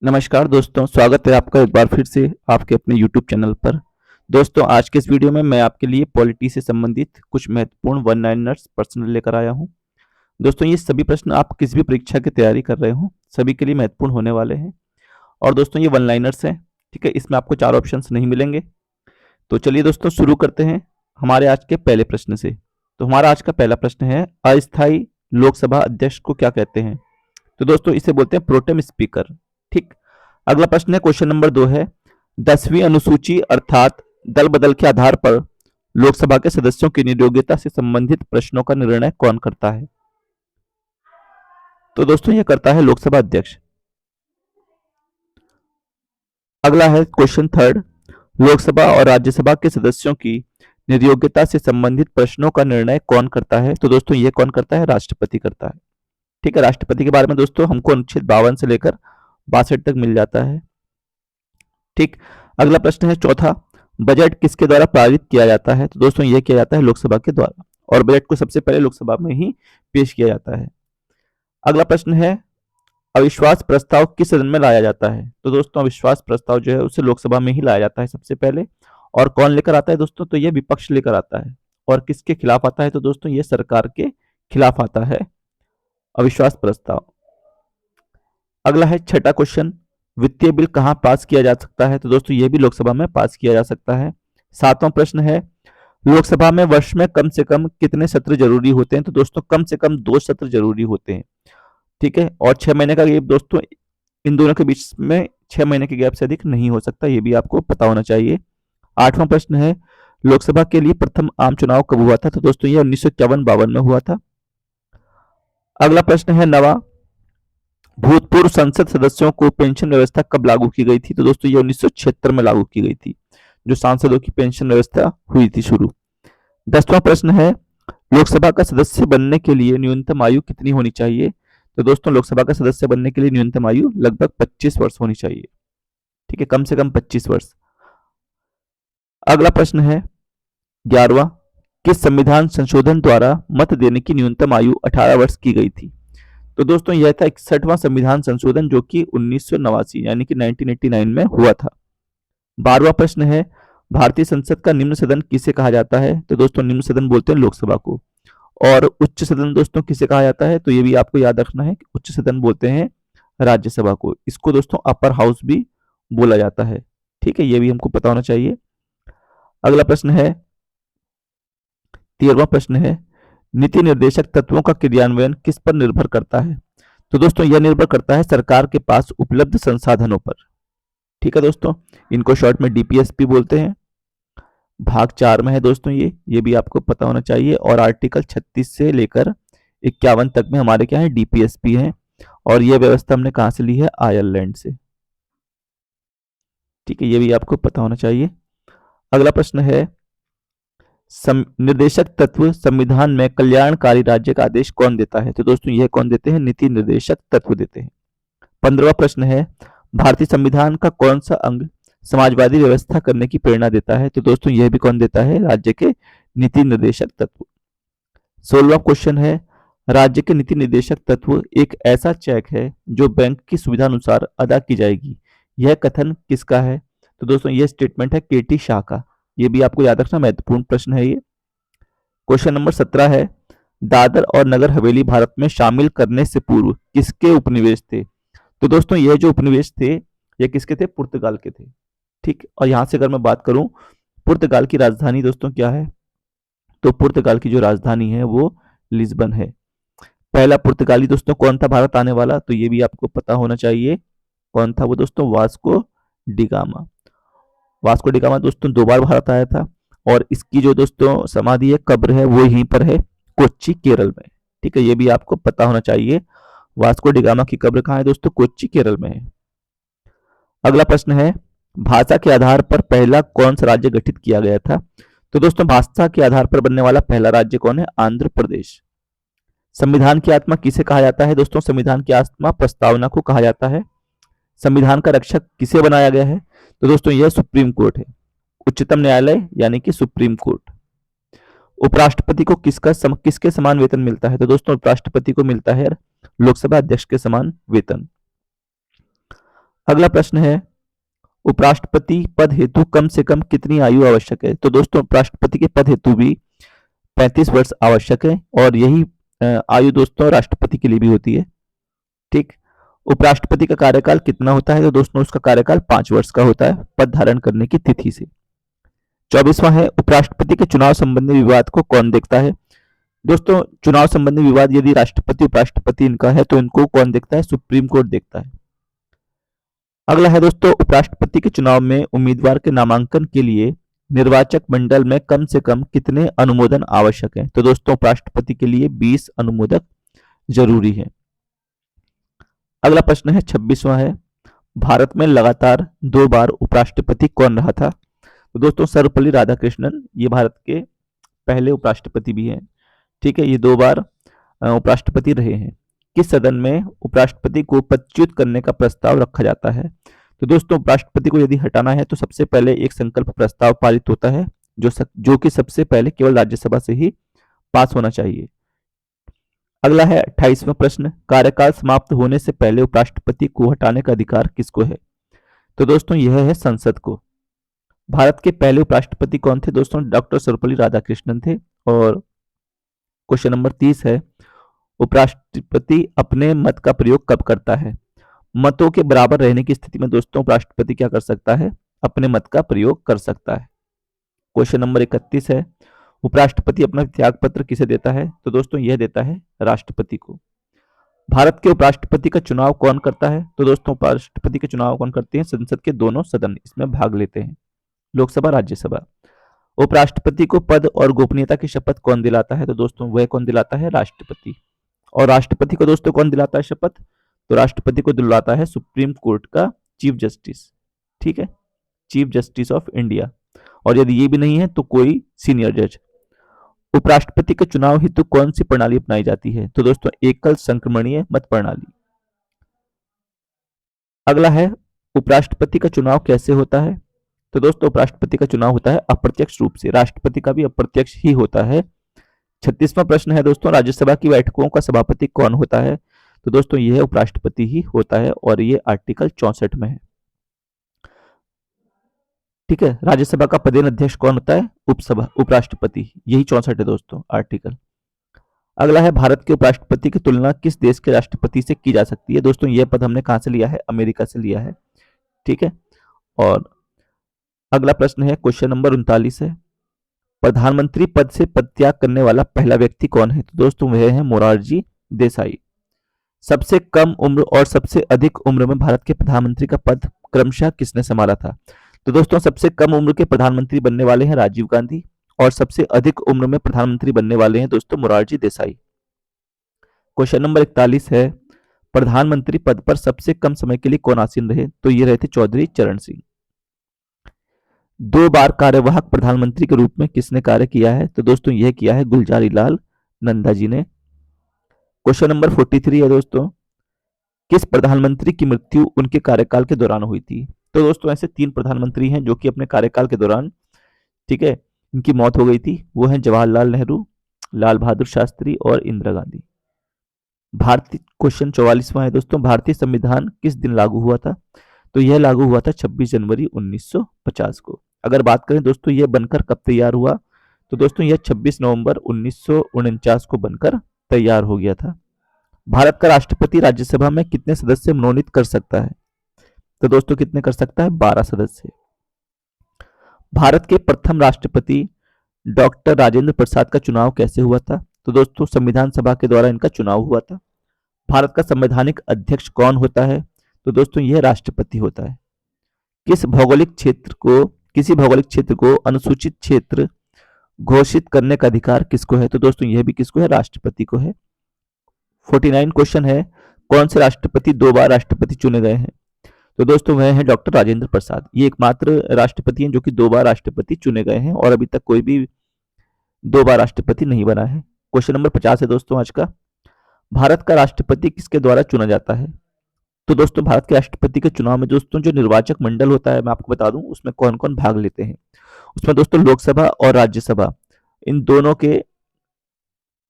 नमस्कार दोस्तों, स्वागत है आपका एक बार फिर से आपके अपने YouTube चैनल पर। दोस्तों, आज के इस वीडियो में मैं आपके लिए पॉलिटी से संबंधित कुछ महत्वपूर्ण वन लाइनर्स प्रश्न लेकर आया हूं। दोस्तों, ये सभी प्रश्न आप किसी भी परीक्षा की तैयारी कर रहे हो, सभी के लिए महत्वपूर्ण होने वाले हैं। और दोस्तों, ये वन लाइनर्स हैं, ठीक है। इसमें आपको 4 ऑप्शंस नहीं मिलेंगे। तो चलिए दोस्तों, शुरू करते हैं हमारे आज के पहले प्रश्न से। तो हमारा आज का पहला प्रश्न है, अस्थायी लोकसभा अध्यक्ष को क्या कहते हैं? तो दोस्तों, इसे बोलते हैं प्रोटेम स्पीकर, ठीक। अगला प्रश्न है, क्वेश्चन नंबर 2 है, 10वीं अनुसूची अर्थात दल बदल के आधार पर लोकसभा के सदस्यों की नियोग्यता से संबंधित प्रश्नों का निर्णय कौन करता है? तो दोस्तों, यह करता है लोकसभा अध्यक्ष। अगला है क्वेश्चन थर्ड, लोकसभा और राज्यसभा के सदस्यों की नियोग्यता से संबंधित प्रश्नों का निर्णय कौन करता है? तो दोस्तों, यह कौन करता है? राष्ट्रपति करता है, ठीक है। राष्ट्रपति के बारे में दोस्तों हमको अनुच्छेद 52 से लेकर 62 तक मिल जाता है, ठीक। अगला प्रश्न है चौथा, बजट किसके द्वारा पारित किया जाता है? तो दोस्तों, यह किया जाता है लोकसभा के द्वारा, और बजट को सबसे पहले लोकसभा में ही पेश किया जाता है। अगला प्रश्न है, अविश्वास प्रस्ताव किस सदन में लाया जाता है? तो दोस्तों, अविश्वास प्रस्ताव जो है उसे लोकसभा में ही लाया जाता है सबसे पहले। और कौन लेकर आता है दोस्तों? तो यह विपक्ष लेकर आता है। और किसके खिलाफ आता है? तो दोस्तों, यह सरकार के खिलाफ आता है अविश्वास प्रस्ताव। अगला है छठा क्वेश्चन, वित्तीय बिल कहां पास किया जा सकता है? तो दोस्तों, यह भी लोकसभा में पास किया जा सकता है। सातवां प्रश्न है, लोकसभा में वर्ष में कम से कम कितने सत्र जरूरी होते हैं? तो दोस्तों, कम से कम 2 सत्र जरूरी होते हैं, ठीक है। और 6 महीने का गैप दोस्तों, इन दोनों के बीच में 6 महीने के गैप से अधिक नहीं हो सकता, यह भी आपको पता होना चाहिए। आठवां प्रश्न है, लोकसभा के लिए प्रथम आम चुनाव कब हुआ था? तो दोस्तों, यह 1951-52 में हुआ था। अगला प्रश्न है नवा, भूतपूर्व संसद सदस्यों को पेंशन व्यवस्था कब लागू की गई थी? तो दोस्तों, ये 1976 में लागू की गई थी, जो सांसदों की पेंशन व्यवस्था हुई थी शुरू। 10वां प्रश्न है, लोकसभा का सदस्य बनने के लिए न्यूनतम आयु कितनी होनी चाहिए? तो दोस्तों, लोकसभा का सदस्य बनने के लिए न्यूनतम आयु लगभग 25 वर्ष होनी चाहिए, ठीक है, कम से कम 25 वर्ष। अगला प्रश्न है 11वां, किस संविधान संशोधन द्वारा मत देने की न्यूनतम आयु 18 वर्ष की गई थी? तो दोस्तों, यह था 61वां संविधान संशोधन, जो कि 1989 यानी कि 1989 में हुआ था। 12वां प्रश्न है, भारतीय संसद का निम्न सदन किसे कहा जाता है? तो दोस्तों, निम्न सदन बोलते हैं लोकसभा को। और उच्च सदन दोस्तों किसे कहा जाता है? तो ये भी आपको याद रखना है कि उच्च सदन बोलते हैं राज्यसभा को। इसको दोस्तों अपर हाउस भी बोला जाता है, ठीक है, ये भी हमको पता होना चाहिए। अगला प्रश्न है 13वां प्रश्न है, नीति निर्देशक तत्वों का क्रियान्वयन किस पर निर्भर करता है? तो दोस्तों, यह निर्भर करता है सरकार के पास उपलब्ध संसाधनों पर, ठीक है दोस्तों। इनको शॉर्ट में डीपीएसपी बोलते हैं। भाग 4 में है दोस्तों ये भी आपको पता होना चाहिए। और आर्टिकल 36 से लेकर 51 तक में हमारे क्या है? डीपीएसपी है। और यह व्यवस्था हमने कहां से ली है? आयरलैंड से, ठीक है, ये भी आपको पता होना चाहिए। अगला प्रश्न है, निर्देशक तत्व संविधान में कल्याणकारी राज्य का आदेश कौन देता है? तो दोस्तों, यह कौन देते हैं? नीति निर्देशक तत्व देते हैं। 15वां प्रश्न है, भारतीय संविधान का कौन सा अंग समाजवादी व्यवस्था करने की प्रेरणा देता है? तो दोस्तों, यह भी कौन देता है? राज्य के नीति निर्देशक तत्व। 16वां क्वेश्चन है, राज्य के नीति निर्देशक तत्व एक ऐसा चेक है जो बैंक की सुविधा अनुसार अदा की जाएगी, यह कथन किसका है? तो दोस्तों, यह स्टेटमेंट है केटी शाह का। यह भी आपको याद रखना, महत्वपूर्ण प्रश्न है ये। क्वेश्चन नंबर 17 है, दादर और नगर हवेली भारत में शामिल करने से पूर्व किसके उपनिवेश थे? तो दोस्तों, यह जो उपनिवेश थे ये किसके थे? पुर्तगाल के थे, ठीक। और यहां से अगर मैं बात करूं, पुर्तगाल की राजधानी दोस्तों क्या है? तो पुर्तगाल की जो राजधानी है वो लिस्बन है। पहला पुर्तगाली दोस्तों कौन था भारत आने वाला? तो ये भी आपको पता होना चाहिए, कौन था वो दोस्तों? Vasco da Gama. वास्को डिगामा दोस्तों 2 बार भारत आया था। और इसकी जो दोस्तों समाधि है, कब्र है, वो यहीं पर है, कोच्चि केरल में, ठीक है, ये भी आपको पता होना चाहिए। वास्को डिगामा की कब्र कहाँ है दोस्तों? कोच्चि केरल में है। अगला प्रश्न है, भाषा के आधार पर पहला कौन सा राज्य गठित किया गया था? तो दोस्तों, भाषा के आधार पर बनने वाला पहला राज्य कौन है? आंध्र प्रदेश। संविधान की आत्मा किसे कहा जाता है दोस्तों? संविधान की आत्मा प्रस्तावना को कहा जाता है। संविधान का रक्षक किसे बनाया गया है? तो दोस्तों, यह सुप्रीम कोर्ट है, उच्चतम न्यायालय यानी कि सुप्रीम कोर्ट। उपराष्ट्रपति को किसके समान वेतन मिलता है? तो दोस्तों, उपराष्ट्रपति को मिलता है लोकसभा अध्यक्ष के समान वेतन। अगला प्रश्न है, उपराष्ट्रपति पद हेतु कम से कम कितनी आयु आवश्यक है? तो दोस्तों उपराष्ट्रपति के पद हेतु भी 35 वर्ष आवश्यक है और यही आयु दोस्तों राष्ट्रपति के लिए भी होती है। ठीक। उपराष्ट्रपति का कार्यकाल कितना होता है? तो दोस्तों उसका कार्यकाल 5 वर्ष का होता है पद धारण करने की तिथि से। 24वां है, उपराष्ट्रपति के चुनाव संबंधी विवाद को कौन देखता है? दोस्तों चुनाव संबंधी विवाद यदि राष्ट्रपति उपराष्ट्रपति इनका है तो इनको कौन देखता है? सुप्रीम कोर्ट देखता है। अगला है दोस्तों, उपराष्ट्रपति के चुनाव में उम्मीदवार के नामांकन के लिए निर्वाचक मंडल में कम से कम कितने अनुमोदन आवश्यक है? तो दोस्तों उपराष्ट्रपति के लिए 20 अनुमोदक जरूरी है। अगला प्रश्न है 26वां है, भारत में लगातार 2 बार उपराष्ट्रपति कौन रहा था? तो दोस्तों सर्वपल्ली राधाकृष्णन, ये भारत के पहले उपराष्ट्रपति भी हैं। ठीक है, ये 2 बार उपराष्ट्रपति रहे हैं। किस सदन में उपराष्ट्रपति को पदच्युत करने का प्रस्ताव रखा जाता है? तो दोस्तों उपराष्ट्रपति को यदि हटाना है तो सबसे पहले एक संकल्प प्रस्ताव पारित होता है जो कि सबसे पहले केवल राज्यसभा से ही पास होना चाहिए। अगला है 28वां प्रश्न, कार्यकाल समाप्त होने से पहले उपराष्ट्रपति को हटाने का अधिकार किसको है? तो दोस्तों यह है संसद को। भारत के पहले उपराष्ट्रपति कौन थे? दोस्तों डॉक्टर सर्वपल्ली राधाकृष्णन थे। और क्वेश्चन नंबर 30 है, उपराष्ट्रपति अपने मत का प्रयोग कब करता है? मतों के बराबर रहने की स्थिति में दोस्तों उपराष्ट्रपति क्या कर सकता है? अपने मत का प्रयोग कर सकता है। क्वेश्चन नंबर 31 है, उपराष्ट्रपति अपना त्याग पत्र किसे देता है? तो दोस्तों यह देता है राष्ट्रपति को। भारत के उपराष्ट्रपति का चुनाव कौन करता है? तो दोस्तों उपराष्ट्रपति के चुनाव कौन करते हैं? संसद के दोनों सदन इसमें भाग लेते हैं, लोकसभा राज्यसभा। उपराष्ट्रपति को पद और गोपनीयता की शपथ कौन दिलाता है? तो दोस्तों वह कौन दिलाता है? राष्ट्रपति। और राष्ट्रपति को दोस्तों कौन दिलाता है शपथ? तो राष्ट्रपति को दिलाता है सुप्रीम कोर्ट का चीफ जस्टिस। ठीक है, चीफ जस्टिस ऑफ इंडिया। और यदि ये भी नहीं है तो कोई सीनियर जज। उपराष्ट्रपति के चुनाव हेतु कौन सी प्रणाली अपनाई जाती है? तो दोस्तों एकल संक्रमणीय मत प्रणाली। अगला है, उपराष्ट्रपति का चुनाव कैसे होता है? तो दोस्तों उपराष्ट्रपति का चुनाव होता है अप्रत्यक्ष रूप से, राष्ट्रपति का भी अप्रत्यक्ष ही होता है। 36वां प्रश्न है दोस्तों, राज्यसभा की बैठकों का सभापति कौन होता है? तो दोस्तों यह उपराष्ट्रपति ही होता है और ये आर्टिकल 64 में है। ठीक है, राज्यसभा का पदेन अध्यक्ष कौन होता है? उपराष्ट्रपति, यही 64 है दोस्तों आर्टिकल। अगला है, भारत के उपराष्ट्रपति की तुलना किस देश के राष्ट्रपति से की जा सकती है? दोस्तों यह पद हमने कहां से लिया है? अमेरिका से लिया है। ठीक है, और अगला प्रश्न है क्वेश्चन नंबर 39 है, प्रधानमंत्री पद से पदत्याग करने वाला पहला व्यक्ति कौन है? तो दोस्तों वह है मोरारजी देसाई। सबसे कम उम्र और सबसे अधिक उम्र में भारत के प्रधानमंत्री का पद क्रमशः किसने संभाला था? तो दोस्तों सबसे कम उम्र के प्रधानमंत्री बनने वाले हैं राजीव गांधी और सबसे अधिक उम्र में प्रधानमंत्री बनने वाले हैं दोस्तों मोरारजी देसाई। क्वेश्चन नंबर 41 है, प्रधानमंत्री पद पर सबसे कम समय के लिए कौन आसीन रहे? तो ये रहे थे चौधरी चरण सिंह। 2 बार कार्यवाहक प्रधानमंत्री के रूप में किसने कार्य किया है? तो दोस्तों यह किया है गुलजारी लाल नंदा जी ने। क्वेश्चन नंबर 43 है दोस्तों, किस प्रधानमंत्री की मृत्यु उनके कार्यकाल के दौरान हुई थी? तो दोस्तों ऐसे 3 प्रधानमंत्री हैं जो कि अपने कार्यकाल के दौरान, ठीक है, इनकी मौत हो गई थी। वो हैं जवाहरलाल नेहरू, लाल बहादुर शास्त्री और इंदिरा गांधी। भारतीय क्वेश्चन 44वां है दोस्तों, भारतीय संविधान किस दिन लागू हुआ था? तो यह लागू हुआ था 26 जनवरी 1950 को। अगर बात करें दोस्तों यह बनकर कब तैयार हुआ? तो दोस्तों यह 26 नवंबर 1949 को बनकर तैयार हो गया था। भारत का राष्ट्रपति राज्यसभा में कितने सदस्य मनोनीत कर सकता है? तो दोस्तों कितने कर सकता है? 12 सदस्य। भारत के प्रथम राष्ट्रपति डॉक्टर राजेंद्र प्रसाद का चुनाव कैसे हुआ था? तो दोस्तों संविधान सभा के द्वारा इनका चुनाव हुआ था। भारत का संवैधानिक अध्यक्ष कौन होता है? तो दोस्तों यह राष्ट्रपति होता है। किसी भौगोलिक क्षेत्र को अनुसूचित क्षेत्र घोषित करने का अधिकार किसको है? तो दोस्तों यह भी किसको है? राष्ट्रपति को है। 49 क्वेश्चन है, कौन से राष्ट्रपति 2 बार राष्ट्रपति चुने गए हैं? तो दोस्तों वह है डॉक्टर राजेंद्र प्रसाद। ये एकमात्र राष्ट्रपति हैं जो कि 2 बार राष्ट्रपति चुने गए हैं और अभी तक कोई भी 2 बार राष्ट्रपति नहीं बना है। क्वेश्चन नंबर 50 है दोस्तों आज का, भारत का राष्ट्रपति किसके द्वारा चुना जाता है? तो दोस्तों भारत के राष्ट्रपति के चुनाव में दोस्तों जो निर्वाचक मंडल होता है, मैं आपको बता दूं उसमें कौन कौन भाग लेते हैं। उसमें दोस्तों लोकसभा और राज्यसभा इन दोनों के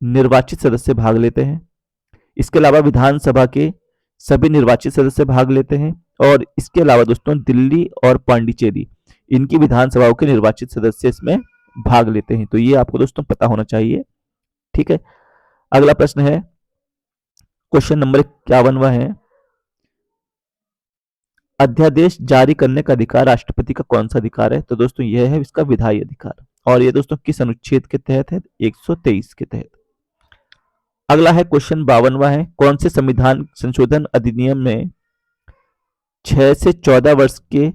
निर्वाचित सदस्य भाग लेते हैं। इसके अलावा विधानसभा के सभी निर्वाचित सदस्य भाग लेते हैं और इसके अलावा दोस्तों दिल्ली और पांडिचेरी इनकी विधानसभाओं के निर्वाचित सदस्य इसमें भाग लेते हैं। तो ये आपको दोस्तों पता होना चाहिए। ठीक है, अगला प्रश्न है क्वेश्चन नंबर 51वां है, अध्यादेश जारी करने का अधिकार राष्ट्रपति का कौन सा अधिकार है? तो दोस्तों यह है इसका विधायी अधिकार, और ये दोस्तों किस अनुच्छेद के तहत है? 123 के तहत। अगला है क्वेश्चन 52वां है, कौन से संविधान संशोधन अधिनियम में 6 से 14 वर्ष के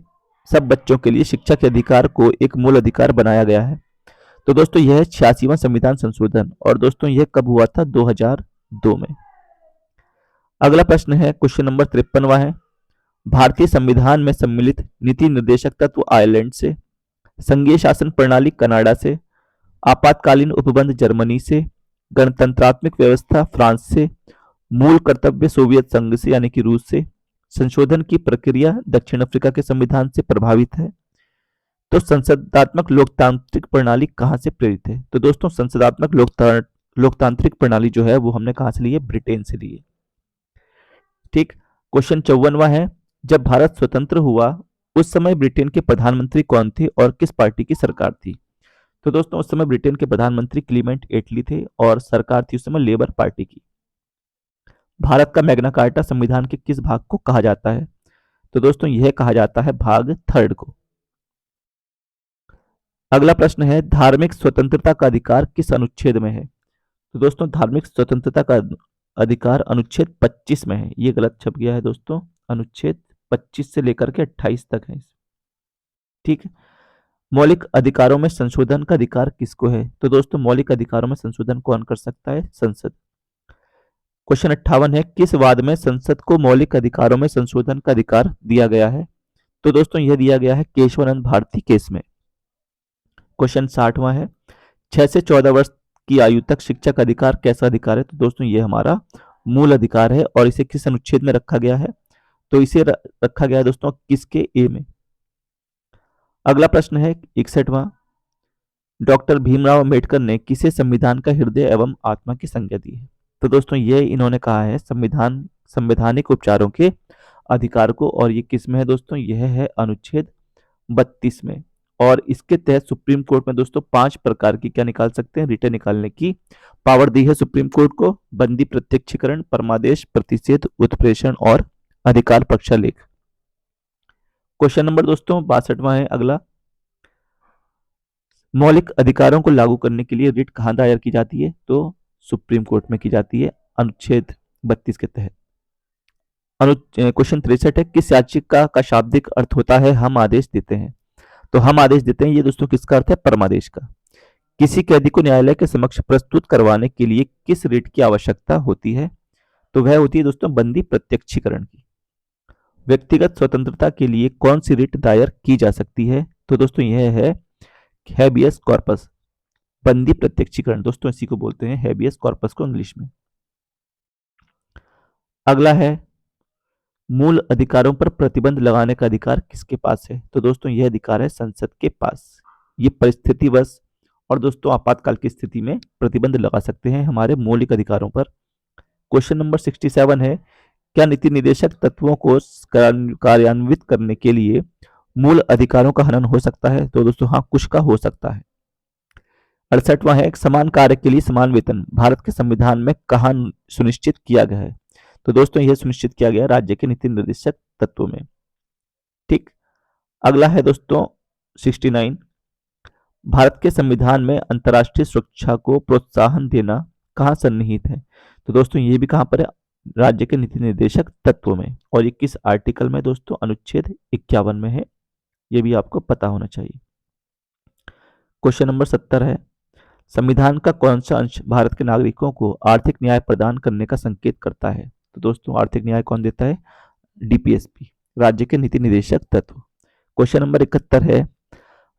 सब बच्चों के लिए शिक्षा के अधिकार को एक मूल अधिकार बनाया गया है? तो दोस्तों यह है 86वां संविधान संशोधन, और दोस्तों यह कब हुआ था? 2002 में। अगला प्रश्न है क्वेश्चन नंबर 53वां है, भारतीय संविधान में सम्मिलित नीति निर्देशक तत्व आयरलैंड से, संघीय शासन प्रणाली कनाडा से, आपातकालीन उपबंध जर्मनी से, गणतंत्रात्मक व्यवस्था फ्रांस से, मूल कर्तव्य सोवियत संघ से यानी कि रूस से, संशोधन की प्रक्रिया दक्षिण अफ्रीका के संविधान से प्रभावित है? तो संसदात्मक लोकतांत्रिक प्रणाली कहां से प्रेरित है? तो दोस्तों संसदात्मक लोकतांत्रिक प्रणाली जो है वो हमने कहां से ली है? ब्रिटेन से ली है। ठीक, क्वेश्चन 54वां है, जब भारत स्वतंत्र हुआ उस समय ब्रिटेन के प्रधानमंत्री कौन थे और किस पार्टी की सरकार थी? तो दोस्तों उस समय ब्रिटेन के प्रधानमंत्री क्लीमेंट एटली थे और सरकार थी उस समय लेबर पार्टी की। भारत का मैग्ना कार्टा संविधान के किस भाग को कहा जाता है? तो दोस्तों यह कहा जाता है भाग 3 को। अगला प्रश्न है, धार्मिक स्वतंत्रता का अधिकार किस अनुच्छेद में है? तो दोस्तों धार्मिक स्वतंत्रता का अधिकार अनुच्छेद 25 में है। ये गलत छप गया है दोस्तों, अनुच्छेद 25 से लेकर के 28 तक है। ठीक है, मौलिक अधिकारों में संशोधन का अधिकार किसको है? तो दोस्तों मौलिक अधिकारों में संशोधन कौन कर सकता है? संसद। क्वेश्चन 58 है, किस वाद में संसद को मौलिक अधिकारों में संशोधन का अधिकार दिया गया है? तो दोस्तों यह दिया गया है केशवानंद भारती केस में। क्वेश्चन 60वां है, 6 से 14 वर्ष की आयु तक शिक्षा का अधिकार कैसा अधिकार है? तो दोस्तों ये हमारा मूल अधिकार है, और इसे किस अनुच्छेद में रखा गया है? तो इसे रखा गया है दोस्तों किसके? ए में। अगला प्रश्न है 61वां, डॉक्टर भीमराव अंबेडकर ने किसे संविधान का हृदय एवं आत्मा की संज्ञा दी है? तो दोस्तों ये इन्होंने कहा है संवैधानिक उपचारों के अधिकार को, और ये किस में है दोस्तों? यह है अनुच्छेद 32 में। और इसके तहत सुप्रीम कोर्ट में दोस्तों 5 प्रकार की क्या निकाल सकते हैं? रिटें निकालने की पावर दी है सुप्रीम कोर्ट को, बंदी प्रत्यक्षीकरण, परमादेश, प्रतिषेध, उत्प्रेषण और अधिकार पक्षालेख। क्वेश्चन नंबर दोस्तों 62वां है अगला, मौलिक अधिकारों को लागू करने के लिए रिट कहां दायर की जाती है? तो सुप्रीम कोर्ट में की जाती है अनुच्छेद 32 के तहत। क्वेश्चन 63 है, किस याचिका का शाब्दिक अर्थ होता है हम आदेश देते हैं? तो हम आदेश देते हैं, ये दोस्तों किसका अर्थ है? परमादेश का। किसी कैदी को न्यायालय के समक्ष प्रस्तुत करवाने के लिए किस रिट की आवश्यकता होती है? तो वह होती है दोस्तों बंदी प्रत्यक्षीकरण की। व्यक्तिगत स्वतंत्रता के लिए कौन सी रिट दायर की जा सकती है? तो दोस्तों यह है हैबियस कॉर्पस, बंदी प्रत्यक्षीकरण दोस्तों इसी को बोलते हैं हैबियस कॉर्पस को इंग्लिश में। अगला है, मूल अधिकारों पर प्रतिबंध लगाने का अधिकार किसके पास है? तो दोस्तों यह अधिकार है संसद के पास। ये परिस्थितिवश और दोस्तों आपातकाल की स्थिति में प्रतिबंध लगा सकते हैं हमारे मौलिक अधिकारों पर। क्वेश्चन नंबर 67 है, क्या नीति निर्देशक तत्वों को कार्यान्वित करने के लिए मूल अधिकारों का हनन हो सकता है? तो दोस्तों हाँ, कुछ का हो सकता है। 68वां है, समान कार्य के लिए समान वेतन भारत के संविधान में कहाँ सुनिश्चित किया गया है? तो दोस्तों यह सुनिश्चित किया गया राज्य के नीति निर्देशक तत्वों में। ठीक, अगला है दोस्तों 69, भारत के संविधान में अंतर्राष्ट्रीय सुरक्षा को प्रोत्साहन देना कहाँ सन्निहित है? तो दोस्तों ये भी कहां पर है? राज्य के नीति निर्देशक तत्वों में। और ये किस आर्टिकल में दोस्तों? अनुच्छेद 51 में है, ये भी आपको पता होना चाहिए। क्वेश्चन नंबर 70 है, संविधान का कौन सा अंश भारत के नागरिकों को आर्थिक न्याय प्रदान करने का संकेत करता है? तो दोस्तों आर्थिक न्याय कौन देता है? डीपीएसपी, राज्य के नीति निर्देशक तत्व। क्वेश्चन नंबर 71 है,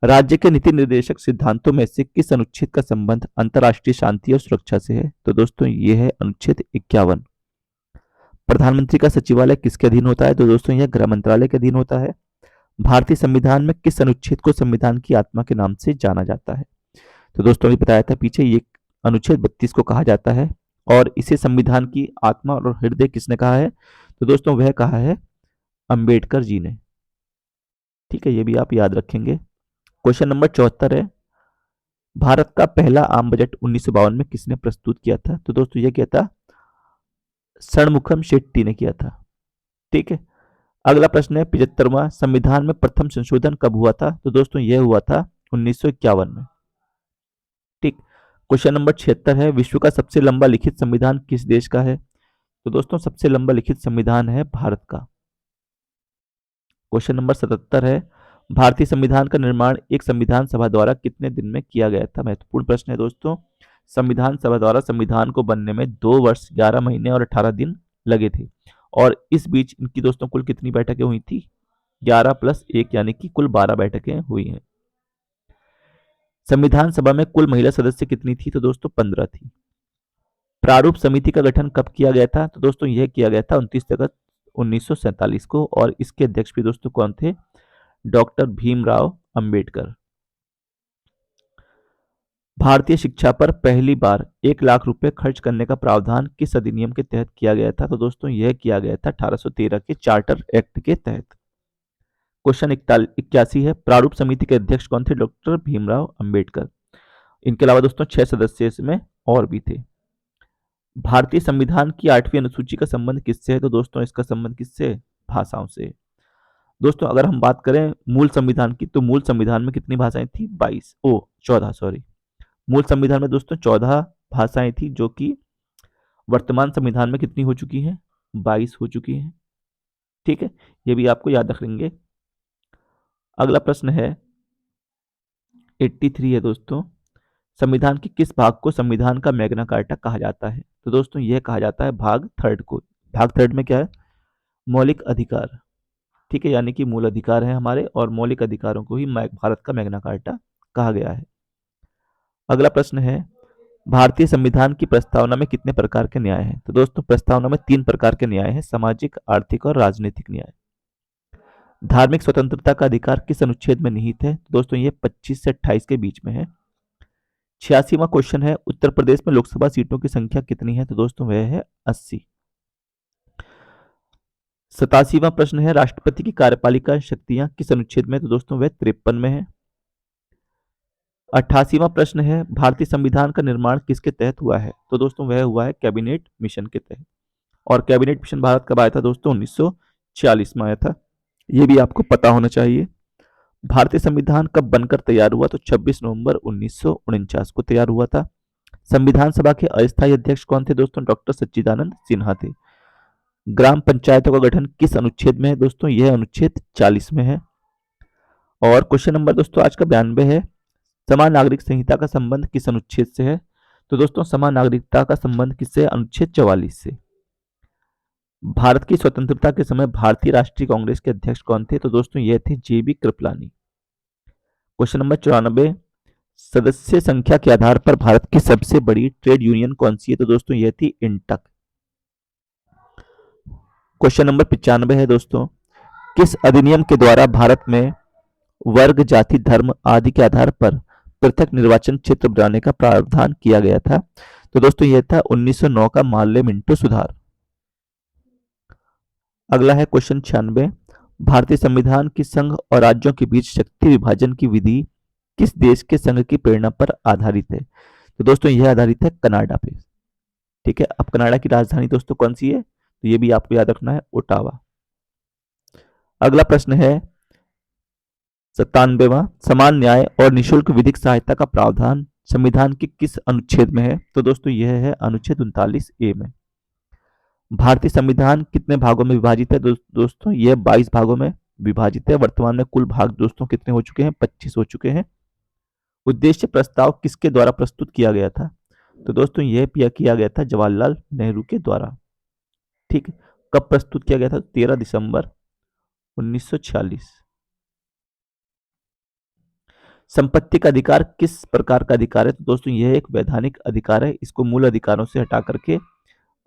राज्य के नीति निर्देशक सिद्धांतों में से किस अनुच्छेद का संबंध अंतर्राष्ट्रीय शांति और सुरक्षा से है? तो दोस्तों ये है अनुच्छेद 51। प्रधानमंत्री का सचिवालय किसके अधीन होता है? तो दोस्तों यह गृह मंत्रालय के अधीन होता है। भारतीय संविधान में किस अनुच्छेद को संविधान की आत्मा के नाम से जाना जाता है? तो दोस्तों अभी बताया था पीछे, ये अनुच्छेद 32 को कहा जाता है। और इसे संविधान की आत्मा और हृदय किसने कहा है? तो दोस्तों वह कहा है अंबेडकर जी ने। ठीक है, ये भी आप याद रखेंगे। क्वेश्चन नंबर 74 है, भारत का पहला आम बजट 1952 में किसने प्रस्तुत किया था? तो दोस्तों ये क्या था? षणमुखम शेट्टी ने किया था। ठीक है, अगला प्रश्न है 75वां, संविधान में प्रथम संशोधन कब हुआ था? तो दोस्तों यह हुआ था 1951 में। ठीक, क्वेश्चन नंबर 76 है, विश्व का सबसे लंबा लिखित संविधान किस देश का है? तो दोस्तों सबसे लंबा लिखित संविधान है भारत का। क्वेश्चन नंबर 77 है, भारतीय संविधान का निर्माण एक संविधान सभा द्वारा कितने दिन में किया गया था? महत्वपूर्ण प्रश्न है दोस्तों। संविधान सभा द्वारा संविधान को बनने में 2 वर्ष 11 महीने और 18 दिन लगे थे, और इस बीच इनकी दोस्तों कुल कितनी बैठकें हुई थी? 11 प्लस 1 यानी कि कुल 12 बैठकें हुई हैं। संविधान सभा में कुल महिला सदस्य कितनी थी? तो दोस्तों 15 थी। प्रारूप समिति का गठन कब किया गया था? तो दोस्तों यह किया गया था 29 अगस्त 1947 को, और इसके अध्यक्ष भी दोस्तों कौन थे? डॉक्टर भीमराव अंबेडकर। भारतीय शिक्षा पर पहली बार 1 लाख रुपए खर्च करने का प्रावधान किस अधिनियम के तहत किया गया था? तो दोस्तों यह किया गया था 1813 के चार्टर एक्ट के तहत। क्वेश्चन 81 है, प्रारूप समिति के अध्यक्ष कौन थे? डॉक्टर भीमराव अंबेडकर। इनके अलावा दोस्तों 6 सदस्य इसमें और भी थे। भारतीय संविधान की 8वीं अनुसूची का संबंध किससे है? तो दोस्तों इसका संबंध किससे? भाषाओं से। दोस्तों अगर हम बात करें मूल संविधान की, तो मूल संविधान में कितनी भाषाएं थी? 14 सॉरी। मूल संविधान में दोस्तों 14 भाषाएं थी, जो कि वर्तमान संविधान में कितनी हो चुकी हैं? 22 हो चुकी हैं। ठीक है, ये भी आपको याद रखेंगे। अगला प्रश्न है 83 है दोस्तों, संविधान के किस भाग को संविधान का मैग्ना कार्टा कहा जाता है? तो दोस्तों यह कहा जाता है भाग थर्ड को। भाग थर्ड में क्या है? मौलिक अधिकार। ठीक है, यानी कि मूल अधिकार है हमारे, और मौलिक अधिकारों को ही भारत का मैग्ना कार्टा कहा गया है। अगला प्रश्न है, भारतीय संविधान की प्रस्तावना में कितने प्रकार के न्याय हैं? तो दोस्तों प्रस्तावना में 3 प्रकार के न्याय हैं, सामाजिक, आर्थिक और राजनीतिक न्याय। धार्मिक स्वतंत्रता का अधिकार किस अनुच्छेद में निहित है? तो दोस्तों ये 25 से 28 के बीच में है। 86वां क्वेश्चन है, उत्तर प्रदेश में लोकसभा सीटों की संख्या कितनी है? तो दोस्तों वह है 80। 87वां प्रश्न है, राष्ट्रपति की कार्यपालिका शक्तियां किस अनुच्छेद में? तो दोस्तों वह 53 में है। 88वां प्रश्न है, भारतीय संविधान का निर्माण किसके तहत हुआ है? तो दोस्तों वह हुआ है कैबिनेट मिशन के तहत। और कैबिनेट मिशन भारत कब आया था दोस्तों? 1946 में आया था। यह भी आपको पता होना चाहिए। भारतीय संविधान कब बनकर तैयार हुआ? तो 26 नवंबर 1949 को तैयार हुआ था। संविधान सभा के अस्थायी अध्यक्ष कौन थे दोस्तों? डॉक्टर सच्चिदानंद सिन्हा थे। ग्राम पंचायतों का गठन किस अनुच्छेद में है दोस्तों? यह अनुच्छेद 40 में है। और क्वेश्चन नंबर दोस्तों आज का 92 है, समान नागरिक संहिता का संबंध किस अनुच्छेद से है? तो दोस्तों समान नागरिकता का संबंध किससे? अनुच्छेद 44 से। भारत की स्वतंत्रता के समय भारतीय राष्ट्रीय कांग्रेस के अध्यक्ष कौन थे? तो दोस्तों ये थे JB कृपलानी। क्वेश्चन नंबर 94, सदस्य संख्या के आधार पर भारत की सबसे बड़ी ट्रेड यूनियन कौन सी है? तो दोस्तों यह थी इंटक। क्वेश्चन नंबर 95 है दोस्तों, किस अधिनियम के द्वारा भारत में वर्ग, जाति, धर्म आदि के आधार पर पृथक निर्वाचन क्षेत्र बनाने का प्रावधान किया गया था? तो दोस्तों यह था 1909 का मार्ले मिंटो सुधार। अगला है क्वेश्चन 96, भारतीय संविधान की संघ और राज्यों के बीच शक्ति विभाजन की विधि किस देश के संघ की प्रेरणा पर आधारित है? तो दोस्तों यह आधारित है कनाडा पे। ठीक है, अब कनाडा की राजधानी दोस्तों कौन सी है? तो ये भी आपको याद रखना है, ओटावा। अगला प्रश्न है 97वां, समान न्याय और निशुल्क विधिक सहायता का प्रावधान संविधान के किस अनुच्छेद में है? तो दोस्तों यह है अनुच्छेद 39A में। भारतीय संविधान कितने भागों में विभाजित है? दोस्तों यह 22 भागों में विभाजित है। वर्तमान में कुल भाग दोस्तों कितने हो चुके हैं? 25 हो चुके हैं। उद्देश्य प्रस्ताव किसके द्वारा प्रस्तुत किया गया था? तो दोस्तों यह किया गया था जवाहरलाल नेहरू के द्वारा। ठीक, कब प्रस्तुत किया गया था? 13 दिसंबर 1946। संपत्ति का अधिकार किस प्रकार का अधिकार है? तो दोस्तों यह एक वैधानिक अधिकार है, इसको मूल अधिकारों से हटा करके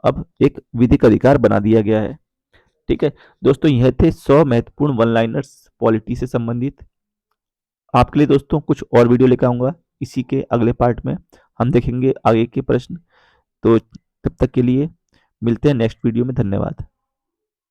अब एक विधिक अधिकार बना दिया गया है। ठीक है दोस्तों, यह थे 100 महत्वपूर्ण वन लाइनर्स पॉलिटी से संबंधित। आपके लिए दोस्तों कुछ और वीडियो लेकर आऊंगा, इसी के अगले पार्ट में हम देखेंगे आगे के प्रश्न। तो तब तक के लिए मिलते हैं नेक्स्ट वीडियो में। धन्यवाद।